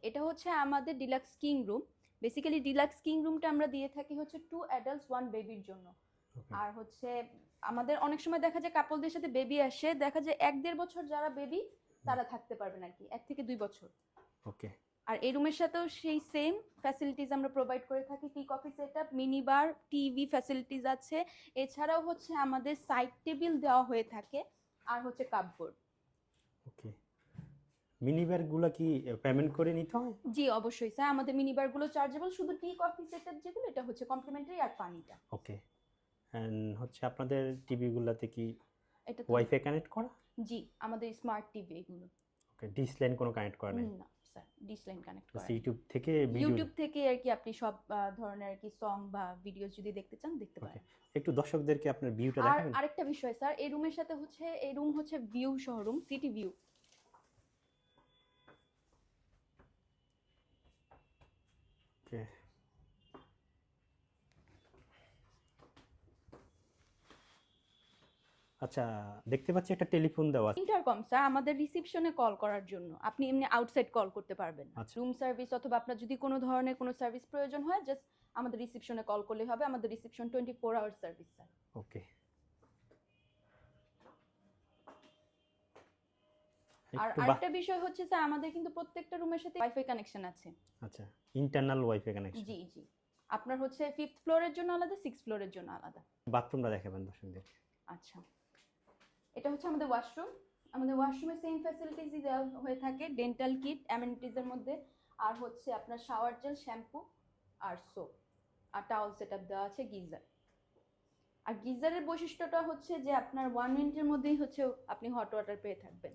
এটা হচ্ছে আমাদের deluxe king room. Basically deluxe king রুমটা আমরা দিয়ে থাকি হচ্ছে 2 অ্যাডাল্টস 1 বেবির জন্য। আর হচ্ছে আমাদের অনেক সময় দেখা যায় কাপলদের সাথে বেবি আসে, দেখা যায় 1-1.5 বছর যারা বেবি তারা থাকতে পারবেন আর কি, 1 থেকে 2 বছর। ওকে। আর এই রুমের সাথেও সেই সেম ফ্যাসিলিটিস আমরা প্রোভাইড করে থাকি, টি কফি সেটআপ, মিনি বার, টিভি ফ্যাসিলিটিস আছে। এছাড়াও হচ্ছে আমাদের সাইড টেবিল দেওয়া হয়ে থাকে, আর হচ্ছে কাপবোর্ড। ওকে। মিনি বারগুলো কি পেমেন্ট করে নিতে হয়? জি অবশ্যই স্যার, আমাদের মিনি বারগুলো চার্জেবল, শুধু টি কফি সেটআপ যেগুলো এটা হচ্ছে কমপ্লিমেন্টারি, আর পানিটা। ওকে। অ্যান্ড হচ্ছে আপনাদের টিভিগুলোতে কি এটা তো ওয়াইফাই কানেক্ট করা? জি, আমাদের স্মার্ট টিভি এগুলো। ওকে, ডিশ লাইন কোনো কানেক্ট করা নেই? না স্যার, ডিশ লাইন কানেক্ট করা ইউটিউব থেকে ভিডিও? ইউটিউব থেকে আর কি আপনি সব ধরনের আর কি সং বা ভিডিও যদি দেখতে চান দেখতে ওকে, পারেন। একটু দর্শকদেরকে আপনার ভিউটা আর দেখাবেন? আরেকটা বিষয় স্যার, এই রুমের সাথে হচ্ছে এই রুম হচ্ছে ভিউ সহ রুম, সিটি ভিউ। ওকে। আচ্ছা, দেখতে পাচ্ছি একটা টেলিফোন দেওয়া আছে। ইন্টারকম স্যার, আমাদের রিসেপশনে কল করার জন্য, আপনি এমনি আউটসাইড কল করতে পারবেন। আচ্ছা। রুম সার্ভিস অথবা আপনার যদি কোনো ধরনের কোনো সার্ভিস প্রয়োজন হয়, জাস্ট আমাদের রিসেপশনে কল করলে হবে। আমাদের রিসেপশন 24 আওয়ার সার্ভিস স্যার। ওকে। আর আরেকটা বিষয় হচ্ছে স্যার, আমাদের কিন্তু প্রত্যেকটা রুমের সাথে ওয়াইফাই কানেকশন আছে। আচ্ছা, ইন্টারনাল ওয়াইফাই কানেকশন? জি জি, আপনার হচ্ছে 5th ফ্লোরের জন্য আলাদা, 6th ফ্লোরের জন্য আলাদা। বাথরুমটা দেখাবেন দর্শকদের? আচ্ছা, এটা হচ্ছে আমাদের ওয়াশরুম। আমাদের ওয়াশরুমে সেম ফ্যাসিলিটিসই দেওয়া হয়ে থাকে, ডেন্টাল কিট অ্যামেনিটিজের মধ্যে, আর হচ্ছে আপনার শাওয়ার জেল, শ্যাম্পু, আর সোপ, আর টাওয়াল সেটআপ দেওয়া আছে, গিজার। আর গিজারের বৈশিষ্ট্যটা হচ্ছে যে আপনার 1 মিনিটের মধ্যেই হচ্ছে আপনি হট ওয়াটার পেয়ে থাকবেন।